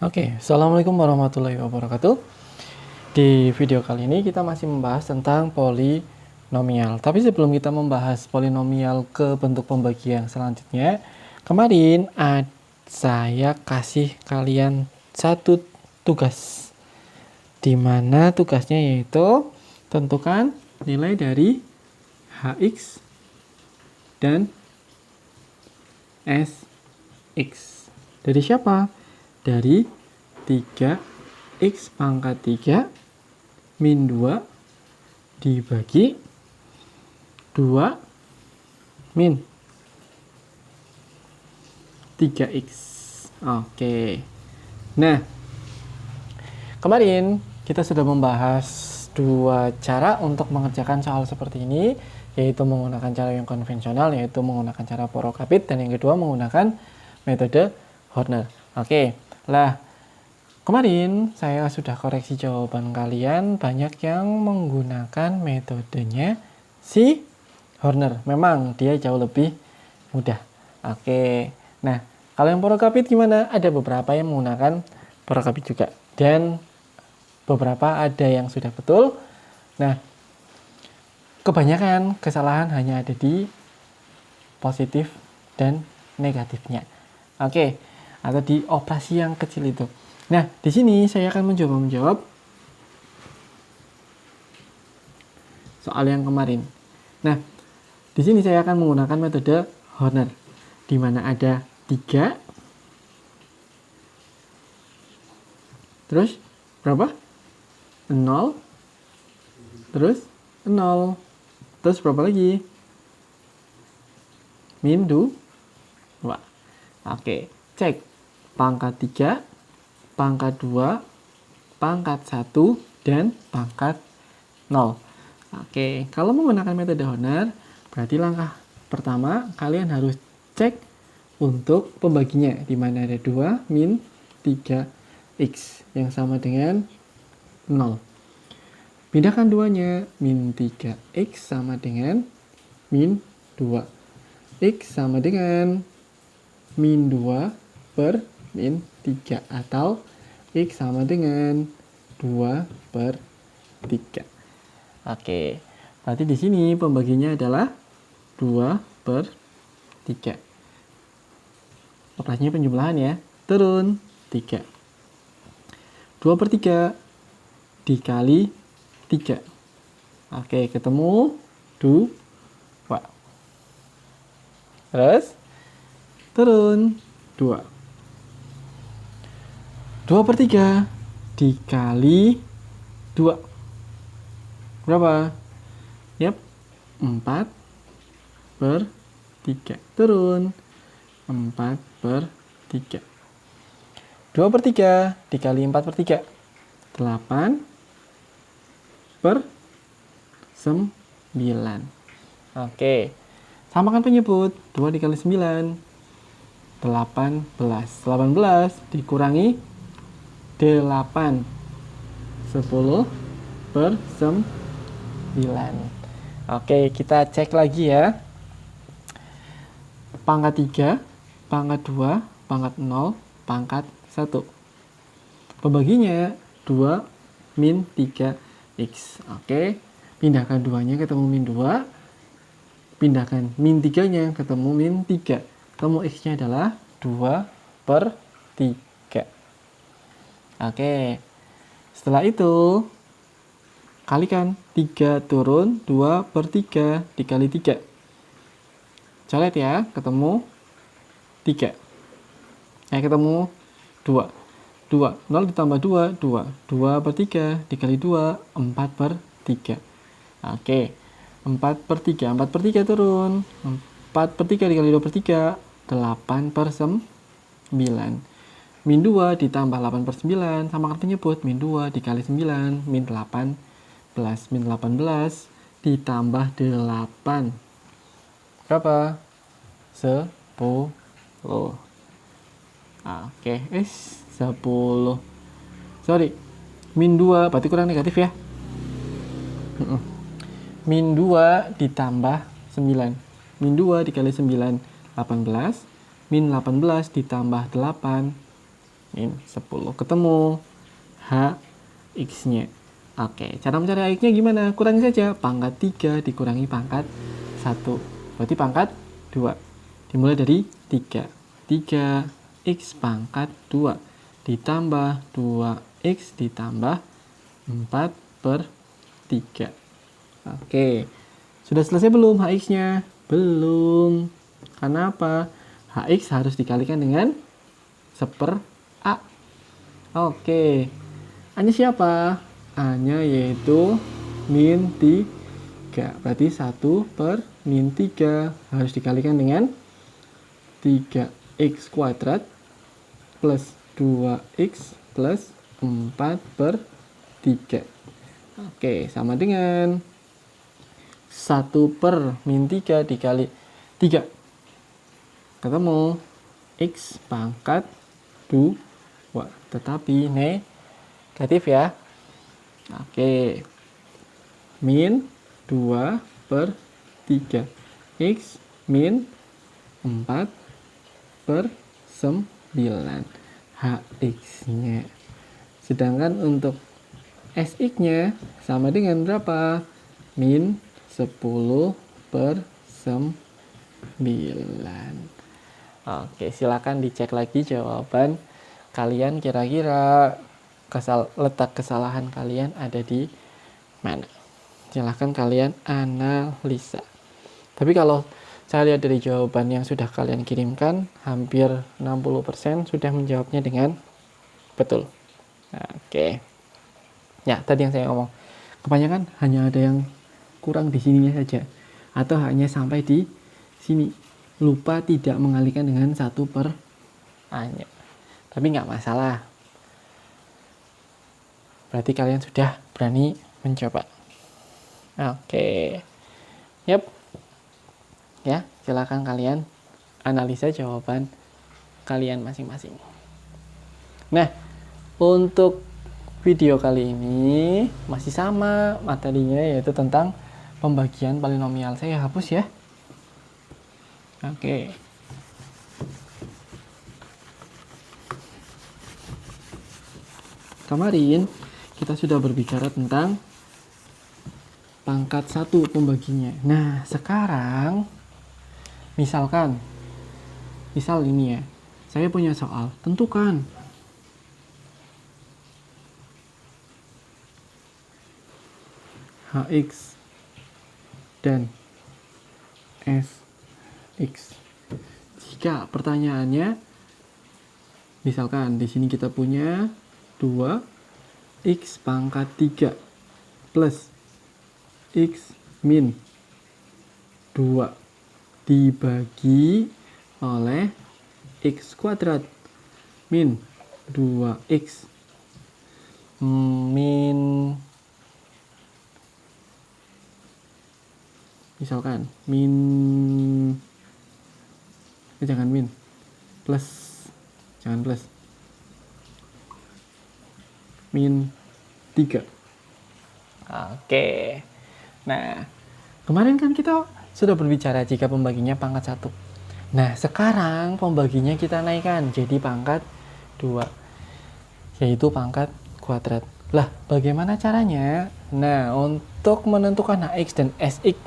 Oke, Assalamualaikum warahmatullahi wabarakatuh. Di video kali ini kita masih membahas tentang polinomial. Tapi sebelum kita membahas polinomial ke bentuk pembagian selanjutnya, kemarin saya kasih kalian satu tugas, di mana tugasnya yaitu tentukan nilai dari hx dan sx. Dari siapa? Dari 3x pangkat 3 min 2 dibagi 2 min 3x. Oke. Nah, kemarin kita sudah membahas dua cara untuk mengerjakan soal seperti ini, yaitu menggunakan cara yang konvensional, yaitu menggunakan cara porokapit, dan yang kedua menggunakan metode Horner. Oke. Lah, kemarin saya sudah koreksi jawaban kalian, banyak yang menggunakan metodenya si Horner. Memang dia jauh lebih mudah. Oke. Nah, kalau yang porokapit gimana? Ada beberapa yang menggunakan porokapit juga. Dan beberapa ada yang sudah betul. Nah, kebanyakan kesalahan hanya ada di positif dan negatifnya. Oke. Atau di operasi yang kecil itu. Nah, di sini saya akan mencoba menjawab soal yang kemarin. Nah, di sini saya akan menggunakan metode Horner, di mana ada 3, terus berapa? 0, terus 0, terus berapa lagi? Min 2. Oke, cek pangkat 3, pangkat 2, pangkat 1, dan pangkat 0. Oke, kalau menggunakan metode Horner, berarti langkah pertama kalian harus cek untuk pembaginya, di mana ada 2 min 3x yang sama dengan 0. Pindahkan duanya, min 3x sama dengan min 2. X sama dengan min 2 per min 3, atau X sama dengan 2 per 3. Oke, berarti di sini pembaginya adalah 2 per 3. Operasinya penjumlahan ya, turun 3. 2 per 3 dikali 3. Oke, ketemu 2. Terus turun 2. 2 per 3 dikali 2. Berapa? Yap, 4 per 3. Turun 4 per 3. 2 per 3 dikali 4 per 3. 8 per 9. Oke. Samakan penyebut. 2 dikali 9. 18. 18 dikurangi 8. 10 per 9. Oke, kita cek lagi ya. Pangkat 3, pangkat 2, pangkat 0, pangkat 1. Pembaginya 2 min 3x. Oke, pindahkan 2-nya ketemu min 2. Pindahkan min 3-nya ketemu min 3. Ketemu x-nya adalah 2 per 3. Oke, setelah itu kalikan 3 turun 2 per 3 dikali 3. Coret ya, ketemu 3. Ketemu 2. 2, 0 ditambah 2, 2. 2 per 3 dikali 2, 4 per 3. Oke, 4 per 3. 4 per 3 turun. 4 per 3 dikali 2 per 3, 8 per 9. Min 2 ditambah 8 per 9, samakan penyebut. Min 2 dikali 9, min 18. Min 18 ditambah 8. Berapa? 10. Oke, 10. Sorry, min 2 berarti kurang negatif ya. Min 2 ditambah 9. Min 2 dikali 9, 18. Min 18 ditambah 8, min 10. Ketemu HX-nya. Oke, cara mencari HX-nya gimana? Kurangi saja. Pangkat 3 dikurangi pangkat 1. Berarti pangkat 2. Dimulai dari 3. 3x pangkat 2 ditambah 2x ditambah 4/3. Oke, sudah selesai belum HX-nya? Belum. Karena apa? HX harus dikalikan dengan 1/A. Oke, A-nya siapa? A-nya yaitu min 3. Berarti 1/min 3 harus dikalikan dengan 3x kuadrat plus 2x plus 4/3. Oke, sama dengan 1/min 3 dikali 3. Ketemu x pangkat 2. Tetapi negatif ya. Oke, min 2/3. X min 4/9. HX-nya. Sedangkan untuk SX-nya sama dengan berapa? Min 10/9. Oke, silakan dicek lagi jawaban kalian, kira-kira letak kesalahan kalian ada di mana. Silahkan kalian analisa. Tapi kalau saya lihat dari jawaban yang sudah kalian kirimkan, hampir 60% sudah menjawabnya dengan betul. Oke. Ya, tadi yang saya ngomong, kebanyakan hanya ada yang kurang di sininya saja, atau hanya sampai di sini, lupa tidak mengalihkan dengan 1/A-nya. Tapi nggak masalah, berarti kalian sudah berani mencoba. Oke, yep. Ya, silakan kalian analisa jawaban kalian masing-masing. Nah, untuk video kali ini masih sama materinya, yaitu tentang pembagian polinomial. Saya hapus ya. Oke. Kemarin kita sudah berbicara tentang pangkat 1 pembaginya. Nah, sekarang misal ini ya, saya punya soal, tentukan HX dan SX. Jika pertanyaannya, misalkan di sini kita punya 2x pangkat 3 plus x min 2 dibagi oleh x kuadrat min 2x min, misalkan min, jangan min, plus, jangan plus, min 3. Oke. Nah, kemarin kan kita sudah berbicara jika pembaginya pangkat 1. Nah, sekarang pembaginya kita naikkan jadi pangkat 2, yaitu pangkat kuadrat. Lah, bagaimana caranya? Nah, untuk menentukan HX dan SX,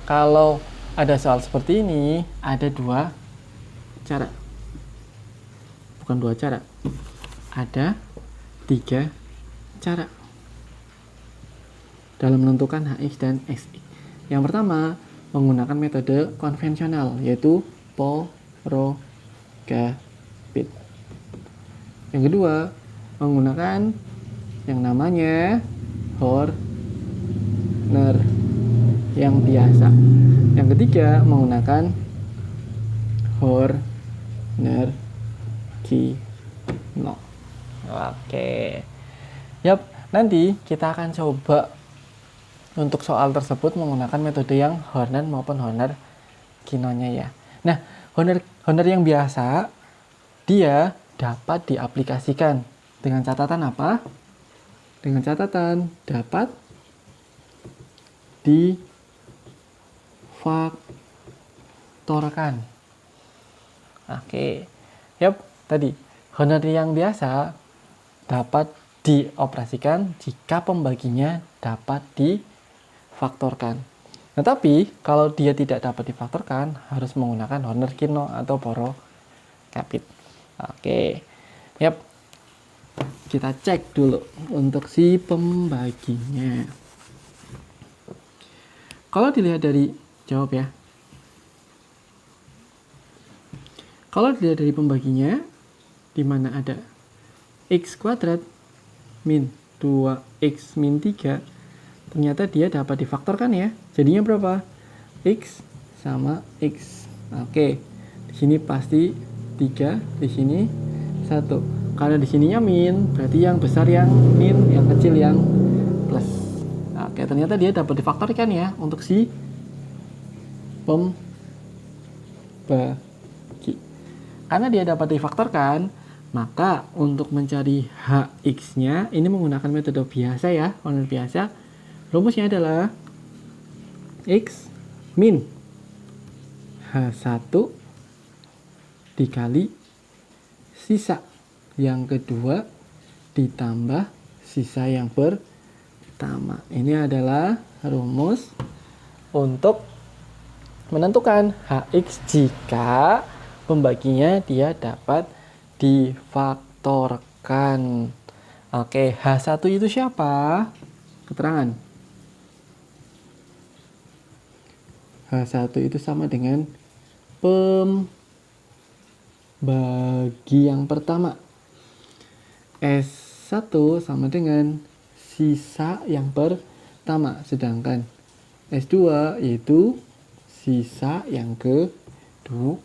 kalau ada soal seperti ini, ada 2 cara. Bukan 2 cara, ada 3 cara dalam menentukan HX dan SX. Yang pertama, menggunakan metode konvensional, yaitu Porovgapit. Yang kedua, menggunakan yang namanya Horner yang biasa. Yang ketiga, menggunakan Horner-Kino. Oke. Yap, nanti kita akan coba untuk soal tersebut menggunakan metode yang Horner maupun Horner-Kino-nya ya. Nah, Horner yang biasa, dia dapat diaplikasikan dengan catatan apa? Dengan catatan dapat difaktorkan. Oke. Yap, tadi Honor yang biasa dapat dioperasikan jika pembaginya dapat difaktorkan. Nah, tapi kalau dia tidak dapat difaktorkan, harus menggunakan Horner Kino atau Poro-Kapit. Oke, yap. Kita cek dulu untuk si pembaginya. Kalau dilihat dari jawab ya. Kalau dilihat dari pembaginya, di mana ada x kuadrat min 2x min 3, ternyata dia dapat difaktorkan ya. Jadinya berapa? X sama x. Oke, di sini pasti 3, di sini 1. Karena di sininya min, berarti yang besar yang min, yang kecil yang plus. Oke, ternyata dia dapat difaktorkan ya untuk si pembagi. Karena dia dapat difaktorkan, maka untuk mencari hx-nya ini menggunakan metode biasa ya, Horner biasa. Rumusnya adalah x min h1 dikali sisa yang kedua ditambah sisa yang pertama. Ini adalah rumus untuk menentukan hx jika pembaginya dia dapat difaktorkan. Oke, H1 itu siapa? Keterangan. H1 itu sama dengan pembagi yang pertama. S1 sama dengan sisa yang pertama. Sedangkan S2 yaitu sisa yang keduanya.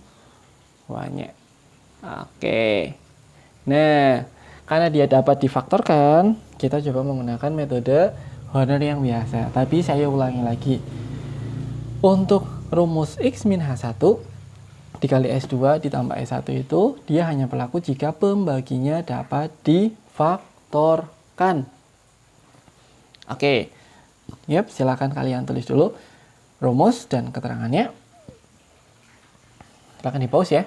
Oke. Nah, karena dia dapat difaktorkan, kita coba menggunakan metode Horner yang biasa. Tapi saya ulangi lagi. Untuk rumus X min H1 dikali S2 ditambah S1 itu, dia hanya berlaku jika pembaginya dapat difaktorkan. Oke. Yap, silakan kalian tulis dulu rumus dan keterangannya. Silakan di pause ya.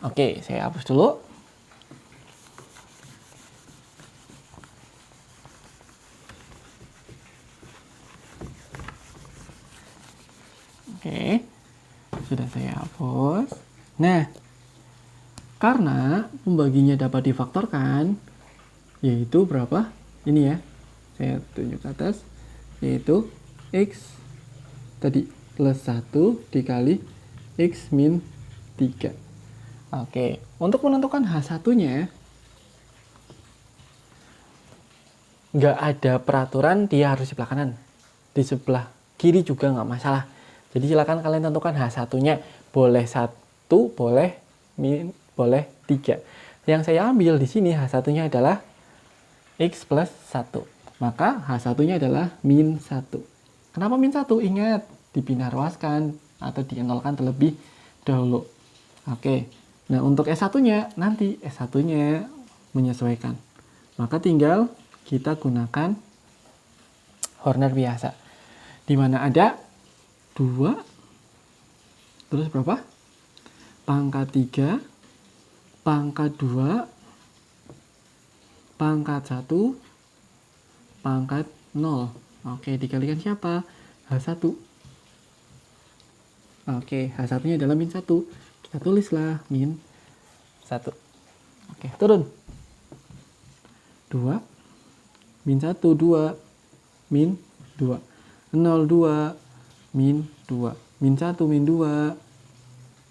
Oke, saya hapus dulu. Oke, sudah saya hapus. Nah, karena pembaginya dapat difaktorkan, yaitu berapa? Ini ya, saya tunjuk ke atas, yaitu x tadi plus 1 dikali x min 3. Oke, untuk menentukan H1-nya, nggak ada peraturan dia harus di sebelah kanan. Di sebelah kiri juga nggak masalah. Jadi silakan kalian tentukan H1-nya. Boleh 1, boleh min, boleh 3. Yang saya ambil di sini H1-nya adalah X plus 1. Maka H1-nya adalah min 1. Kenapa min 1? Ingat, dipindah ruaskan atau dienolkan terlebih dahulu. Oke. Nah, untuk S1-nya, nanti S1-nya menyesuaikan. Maka tinggal kita gunakan Horner biasa. Di mana ada 2, terus berapa? Pangkat 3, pangkat 2, pangkat 1, pangkat 0. Oke, dikalikan siapa? H1. Oke, H1-nya adalah min 1. Kita tulislah min 1. Oke, turun. 2, min 1, 2, min 2. 0, 2, min 2. Min 1, min 2,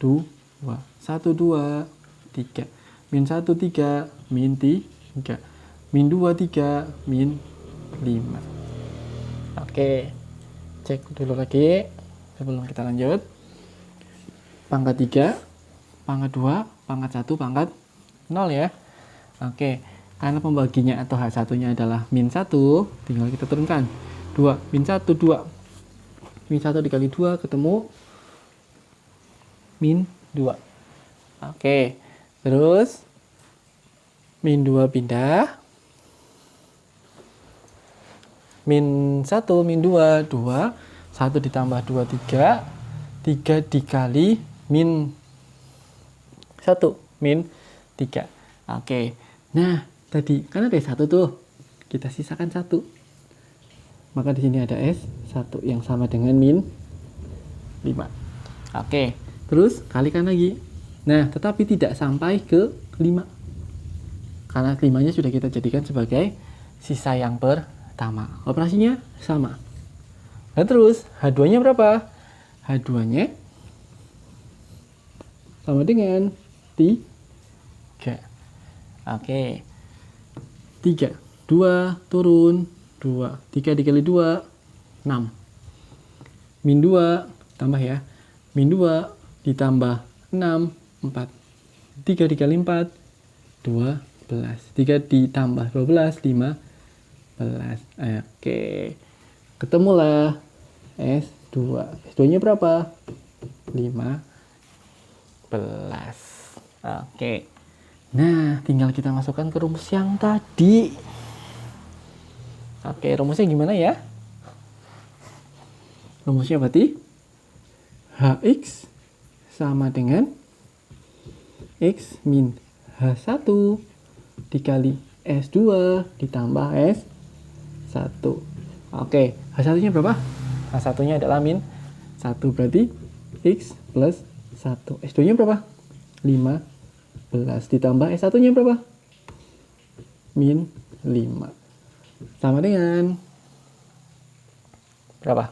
2. 1, 2, 3. Min 1, 3, min 3. Min 2, 3, min 5. Oke, cek dulu lagi sebelum kita lanjut. Pangkat 3, pangkat 2, pangkat 1, pangkat 0 ya. Oke, karena pembaginya atau H1-nya adalah min 1, tinggal kita turunkan. 2, min 1, 2. Min 1 dikali 2 ketemu min 2. Oke, terus min 2 pindah. Min 1, min 2, 2. 1 ditambah 2, 3. 3 dikali min 1. min 3. Oke. Nah, tadi kan ada S1 tuh. Kita sisakan 1. Maka di sini ada S1 yang sama dengan min 5. Oke. Terus kalikan lagi. Nah, tetapi tidak sampai ke 5. Karena 5-nya sudah kita jadikan sebagai sisa yang pertama. Operasinya sama. Dan terus H2-nya berapa? H2-nya sama dengan 3. Oke. 3. 2 turun 2. 3 dikali 2, 6. Min 2, tambah ya. Min 2 ditambah 6, 4. 3 dikali 4, 12. 3 ditambah 12, 15. Oke. Ketemulah S2. S2-nya berapa? 15. Oke. Nah, tinggal kita masukkan ke rumus yang tadi. Oke, rumusnya gimana ya? Rumusnya berarti Hx sama dengan X min H1 dikali S2 ditambah S1. Oke, H1-nya berapa? H1-nya adalah min 1, berarti X plus 1. S2-nya berapa? 15. Ditambah S1-nya berapa? Min 5. Sama dengan berapa?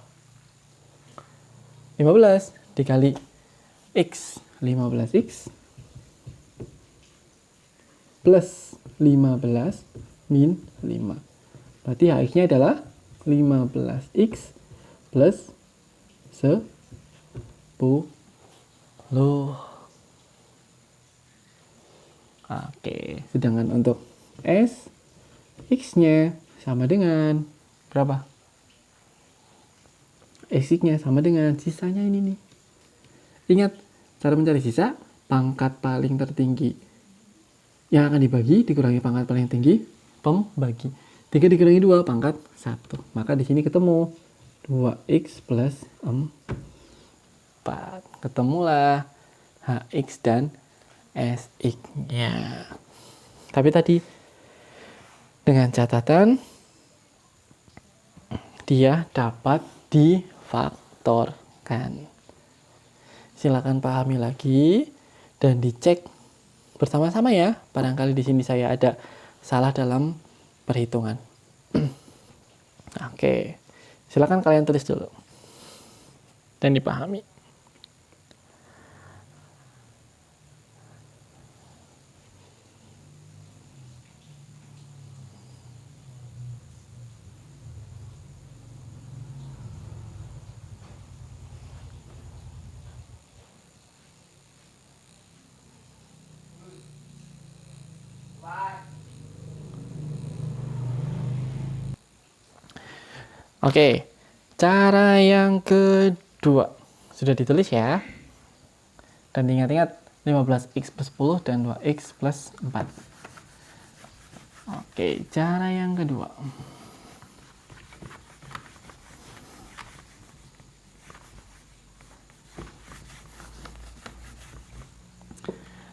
15 dikali X. 15X plus 15 min 5. Berarti Hx-nya adalah 15X plus 10. Oke, sedangkan untuk S, X-nya sama dengan berapa? X-nya sama dengan sisanya ini nih. Ingat, cara mencari sisa, pangkat paling tertinggi yang akan dibagi dikurangi pangkat paling tinggi pembagi. 3 dikurangi 2, pangkat 1. Maka di sini ketemu 2x plus 4. Ketemulah Hx dan Sx-nya. Tapi tadi dengan catatan dia dapat difaktorkan. Silakan pahami lagi dan dicek bersama-sama ya. Barangkali di sini saya ada salah dalam perhitungan. Oke. Silakan kalian tulis dulu dan dipahami. Oke, cara yang kedua sudah ditulis ya. Dan ingat-ingat 15x plus 10 dan 2x plus 4. Oke, cara yang kedua.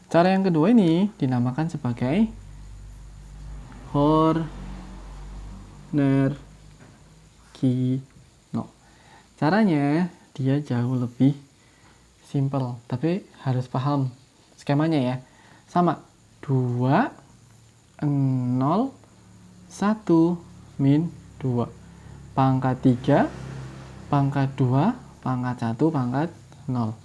Cara yang kedua ini dinamakan sebagai Horner-Kino. Caranya dia jauh lebih simple, tapi harus paham skemanya ya. Sama 2 0 1 min 2 pangkat 3 pangkat 2 pangkat 1 pangkat 0.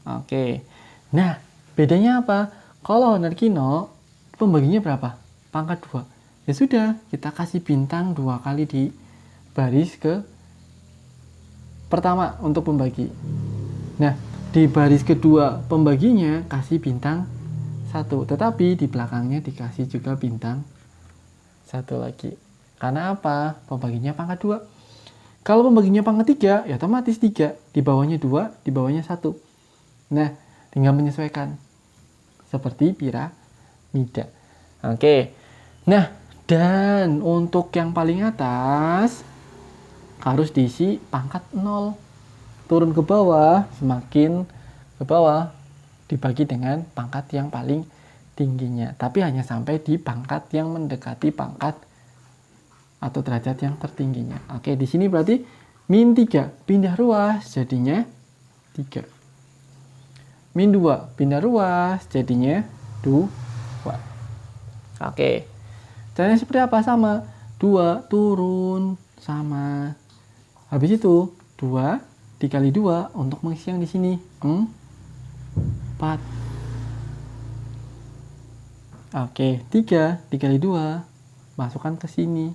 Oke. Nah, bedanya apa? Kalau Horner-Kino pembaginya berapa? Pangkat 2. Ya sudah, kita kasih bintang 2 kali di baris ke pertama untuk pembagi. Nah, di baris kedua pembaginya kasih bintang 1, tetapi di belakangnya dikasih juga bintang 1 lagi. Karena apa? Pembaginya pangkat 2. Kalau pembaginya pangkat 3, ya otomatis 3. Di bawahnya 2, di bawahnya 1. Nah, tinggal menyesuaikan. Seperti piramida. Oke. Nah, dan untuk yang paling atas harus diisi pangkat 0. Turun ke bawah, semakin ke bawah dibagi dengan pangkat yang paling tingginya, tapi hanya sampai di pangkat yang mendekati pangkat atau derajat yang tertingginya. Oke, di sini berarti min 3 pindah ruas jadinya 3. Min 2 pindah ruas jadinya 2. Oke. Caranya seperti apa? Sama. 2 turun sama. Habis itu 2 dikali 2 untuk mengisi yang di sini 4. Oke, 3 dikali 2 masukkan ke sini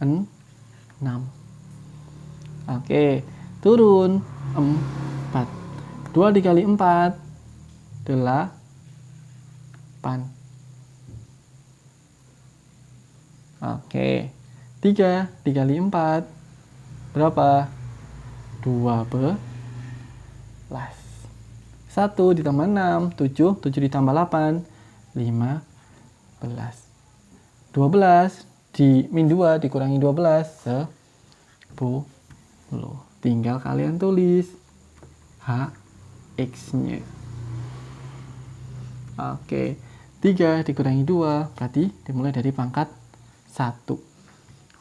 6. Oke, turun 4. 2 dikali 4 8. Oke, 3 dikali 4 berapa? 12. 1 ditambah 6, 7. 7 ditambah 8, 15. 12 di min 2 dikurangi 12, 10. Tinggal kalian tulis X-nya. Oke, 3 dikurangi 2 berarti dimulai dari pangkat 1.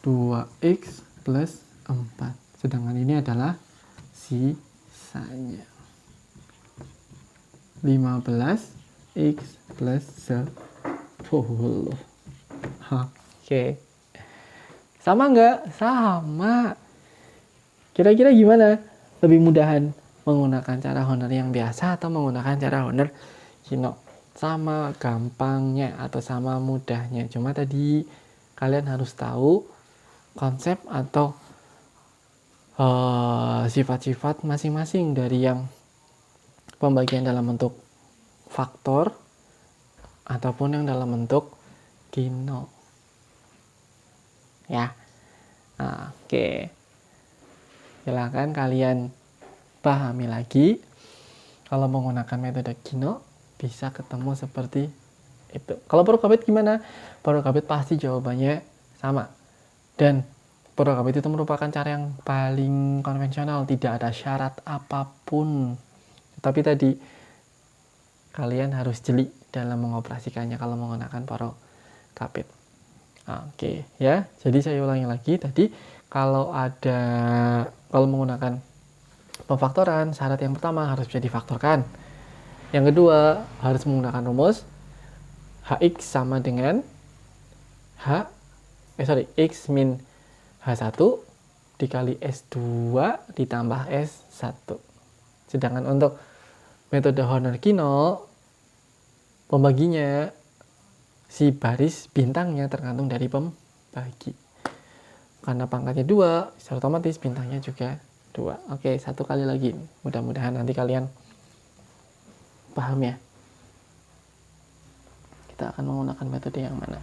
2X plus 4. Sedangkan ini adalah sisanya. 15X plus 10. Oke. Sama nggak? Sama. Kira-kira gimana? Lebih mudahan menggunakan cara honor yang biasa atau menggunakan cara honor Kino? Sama gampangnya atau sama mudahnya. Cuma tadi kalian harus tahu konsep atau sifat-sifat masing-masing dari yang pembagian dalam bentuk faktor ataupun yang dalam bentuk Kino. Ya. Oke. Silakan kalian pahami lagi. Kalau menggunakan metode Kino bisa ketemu seperti itu. Kalau Prokabit gimana? Prokabit pasti jawabannya sama. Dan Prokabit itu merupakan cara yang paling konvensional, tidak ada syarat apapun. Tapi tadi kalian harus jeli dalam mengoperasikannya kalau menggunakan Prokabit. Oke, ya. Jadi saya ulangi lagi tadi kalau menggunakan pemfaktoran, syarat yang pertama harus bisa difaktorkan. Yang kedua, harus menggunakan rumus Hx sama dengan X min H1 dikali S2 ditambah S1. Sedangkan untuk metode honor Kino, pembaginya si baris bintangnya tergantung dari pembagi. Karena pangkatnya 2, secara otomatis bintangnya juga 2. Oke, satu kali lagi. Mudah-mudahan nanti kalian paham ya. Kita akan menggunakan metode yang mana.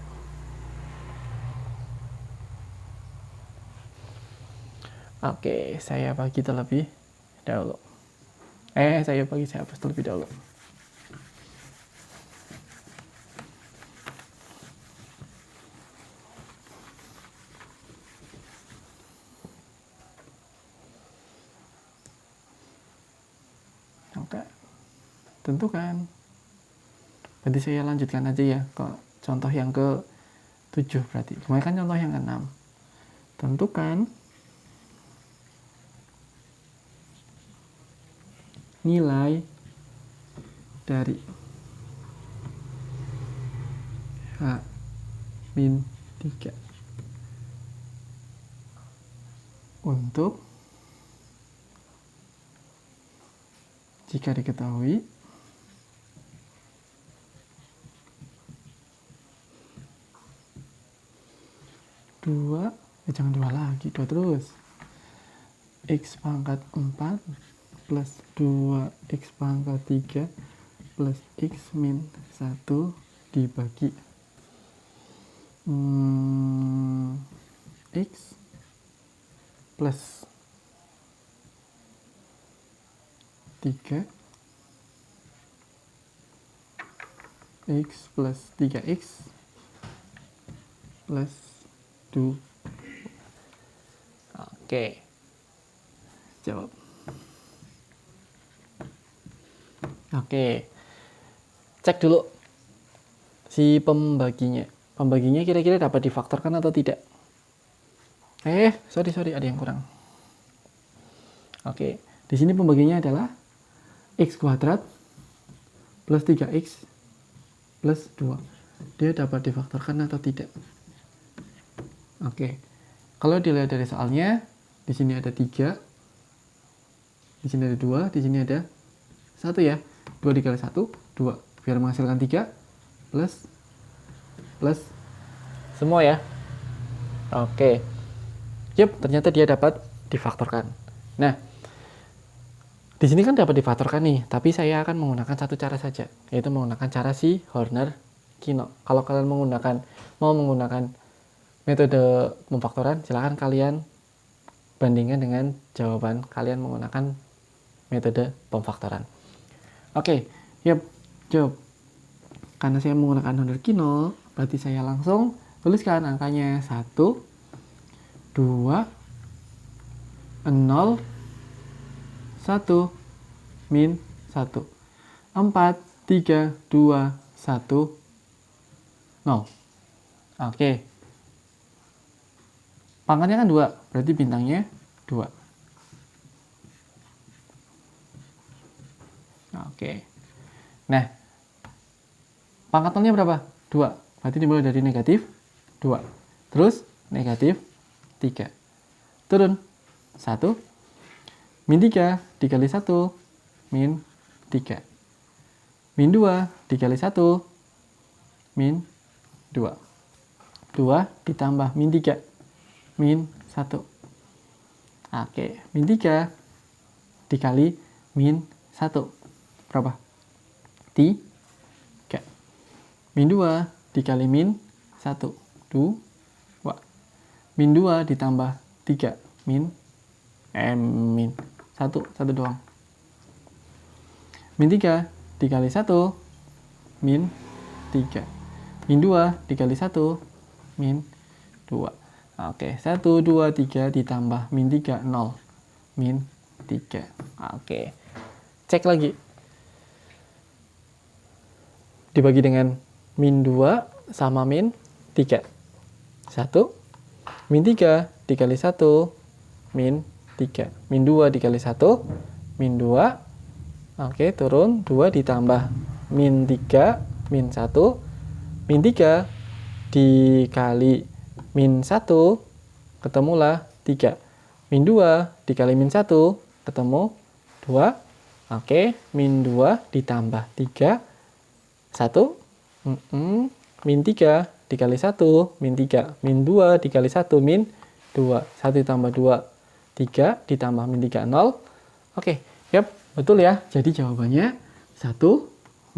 Oke, saya bagi terlebih dahulu. Saya hapus terlebih dahulu. Oke, tentukan. Berarti saya lanjutkan aja ya ke contoh yang ke-7 berarti. Kemarin kan contoh yang ke-6. Tentukan nilai dari H-3 untuk jika diketahui jangan 2 lagi, 2 terus. X pangkat 4 plus 2X pangkat 3 plus X min 1 dibagi X plus 3 X plus 3X plus 2. Oke, jawab. Oke, cek dulu si pembaginya. Pembaginya kira-kira dapat difaktorkan atau tidak? Sorry, ada yang kurang. Oke, di sini pembaginya adalah x kuadrat plus 3x plus 2. Dia dapat difaktorkan atau tidak? Oke, kalau dilihat dari soalnya, di sini ada 3, di sini ada 2, di sini ada 1 ya. 2 dikali 1, 2. Biar menghasilkan 3 plus semua ya. Oke. Yup, ternyata dia dapat difaktorkan. Nah, di sini kan dapat difaktorkan nih, tapi saya akan menggunakan satu cara saja, yaitu menggunakan cara si Horner-Kino. Kalau kalian mau menggunakan metode pemfaktoran, silahkan kalian bandingkan dengan jawaban kalian menggunakan metode pemfaktoran. Oke, jawab. Karena saya menggunakan Horner-Kino, berarti saya langsung tuliskan angkanya 1, 2, 0, 1, min 1. 4, 3, 2, 1, 0. Oke. Pangkatnya kan 2, berarti bintangnya 2. Oke. Nah, pangkat nolnya berapa? 2. Berarti dimulai dari negatif 2. Terus negatif 3. Turun 1. Min 3 dikali 1. Min 3. Min 2 dikali 1. Min 2. 2 ditambah min 3. Min 1. Oke. Min 3 dikali min 1. Berapa? 3. Min 2 dikali min 1. 2. Min 2 ditambah 3. Min 1 doang. Min 3 dikali 1. Min 3. Min 2 dikali 1. Min 2. Oke, 1, 2, 3 ditambah min 3, 0. Min 3. Oke. Cek lagi. Dibagi dengan min 2 sama min 3. 1. Min 3 dikali 1. Min 3. Min 2 dikali 1. Min 2. Oke, turun. 2 ditambah min 3. Min 1. Min 3 dikali min 1. Ketemulah 3. Min 2 dikali min 1. Ketemu 2. Oke, min 2 ditambah 3. 1. Min 3 dikali 1. Min 3. Min 2 dikali 1. Min 2. 1 ditambah 2. 3 ditambah min 3. 0. Oke, betul ya. Jadi jawabannya 1,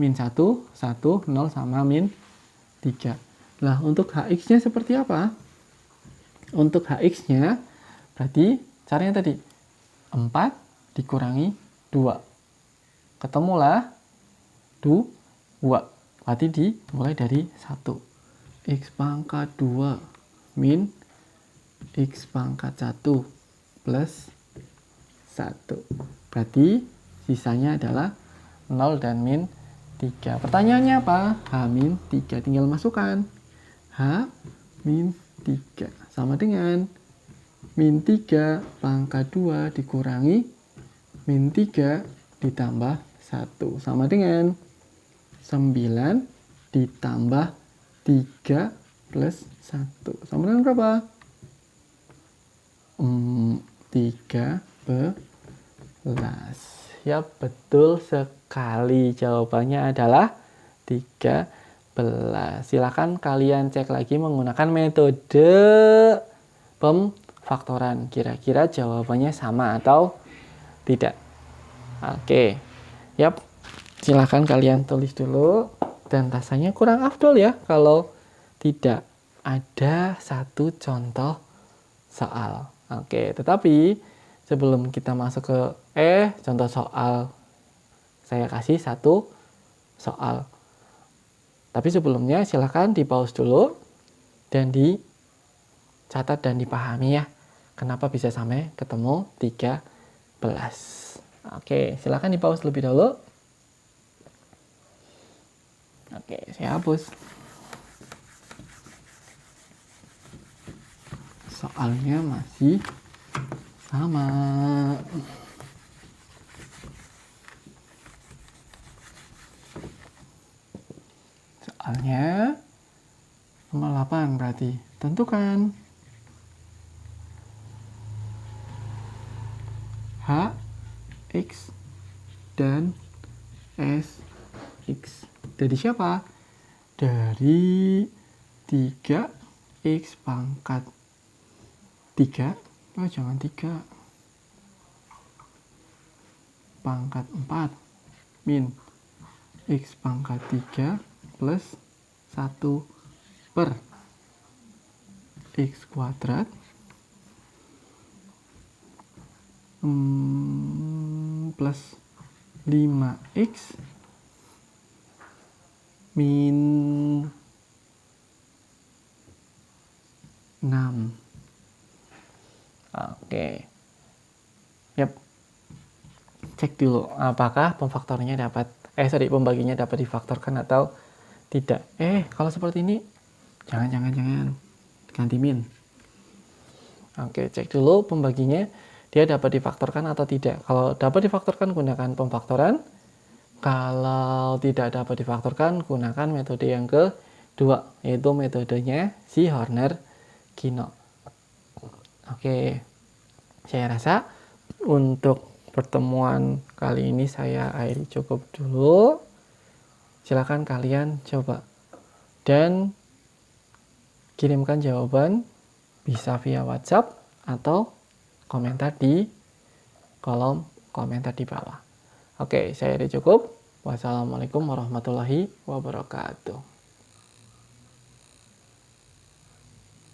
min 1, 1, 0 sama min 3. Nah, untuk HX-nya seperti apa? Untuk HX-nya berarti caranya tadi 4 dikurangi 2. Ketemulah 2. Berarti dimulai dari 1. X pangkat 2 min X pangkat 1 plus 1. Berarti sisanya adalah 0 dan min 3. Pertanyaannya apa? H min 3. Tinggal masukkan. H min 3 sama dengan min 3 pangkat 2 dikurangi min 3 ditambah 1. Sama dengan 9 ditambah 3 plus 1. Sama dengan berapa? 13. Ya, betul sekali. Jawabannya adalah 13. Silakan kalian cek lagi menggunakan metode pemfaktoran. Kira-kira jawabannya sama atau tidak? Oke. Yap. Silakan kalian tulis dulu. Dan rasanya kurang afdol ya kalau tidak ada satu contoh soal. Oke, tetapi sebelum kita masuk ke contoh soal, saya kasih satu soal. Tapi sebelumnya silahkan di pause dulu dan dicatat dan dipahami ya. Kenapa bisa sampai ketemu 13. Oke, silahkan di pause lebih dahulu. Oke, saya hapus. soalnya masih sama. Soalnya nomor 8 berarti. Tentukan H, X, dan S, X. Dari siapa? Dari 3X pangkat 3. Oh, jangan 3. Pangkat 4 min X pangkat 3 plus 1 per X kuadrat plus 5X min 6. Oke. Yap. Cek dulu apakah pembaginya dapat difaktorkan atau tidak. Kalau seperti ini jangan ganti min. Oke, cek dulu pembaginya dia dapat difaktorkan atau tidak. Kalau dapat difaktorkan, gunakan pemfaktoran. Kalau tidak dapat difaktorkan, gunakan metode yang kedua, yaitu metodenya si Horner-Kinnock. Oke, saya rasa untuk pertemuan kali ini saya akhiri cukup dulu. Silakan kalian coba dan kirimkan jawaban bisa via WhatsApp atau komentar di kolom komentar di bawah. Oke, saya akhiri cukup. Wassalamualaikum warahmatullahi wabarakatuh.